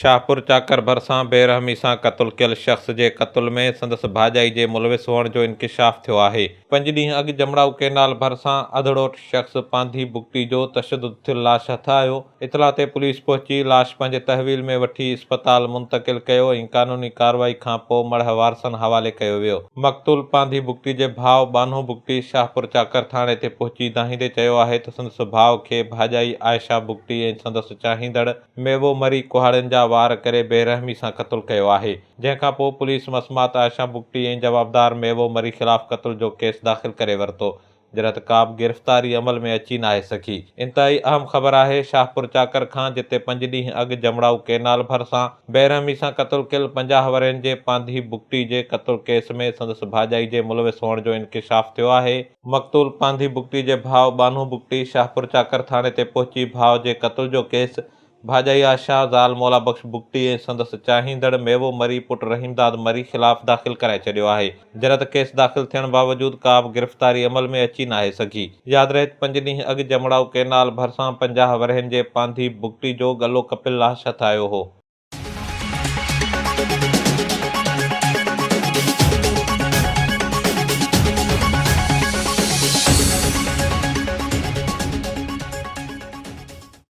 शाहपुरचाकर भरिसां बेरहमी सां क़तल कयल शख़्स जे क़त्ल में संदसि भाॼाई जे मुलविस हुअण जो इंकशाफ थियो आहे। 5 ॾींहं अॻु जमड़ाऊ केनाल भरिसां अधड़ोठ शख़्स पांधी बुक्टी जो तशद्दुद थियल लाश हथायो। इतला ते पुलिस पहुची लाश पंहिंजे तहवील में वठी इस्पताल मुंतक़िल कयो ऐं क़ानूनी कार्रवाई खां पोइ मरह वारसनि हवाले कयो वियो। मक़तूल पांधी बुक्टी जे भाउ बानो बुक्टी शाहपुरचाकर थाणे ते पहुची दाहींदे चयो आहे त संदसि भाउ खे भाॼाई आयशा बुक्टी ऐं संदसि चाहींदड़ मेवो मरी कुहाड़नि जा वार करे बेरहमी सां क़त्ल कयो आहे। जंहिंखां पोइ पुलिस मसमात आयशा बुक्टी ऐं जवाबदार मेवो मरी ख़िलाफ़ क़त्ल जो केस दाख़िल करे वरितो। जरत का बि गिरफ़्तारी अमल में अची नाहे सघी। इंतहाई अहम ख़बर आहे शाहपुरचाकर खां, जिते 5 ॾींहं अॻु जमड़ाऊ केनाल भरिसां बेरहमी सां क़त्ल कयल 50 वरनि जे पांधी बुक्टी जे क़त्ल केस में संदसि भाॼाई जे मुलविस हुअण जो इंकशाफ थियो आहे। मक़तूल पांधी बुक्टी जे भाउ बानो बुक्टी शाहपुरचाकर थाणे ते पहुची भाउ जे क़त्ल जो केस भाॼाई आशा ज़ाल मौला बख़्श बुक्टी ऐं संदसि चाहींदड़ मेवो मरी पुट रहीमदाद मरी ख़िलाफ़ दाख़िल कराए छॾियो आहे। जरत केस दाख़िल थियण बावजूद का बि गिरफ़्तारी अमल में अची नाहे सघी। यादि रहे 5 ॾींहं अॻु जमड़ाऊ केनाल भरिसां 50 वरनि जे पांधी बुक्टी जो गलो कपिल लाश हथायो हो।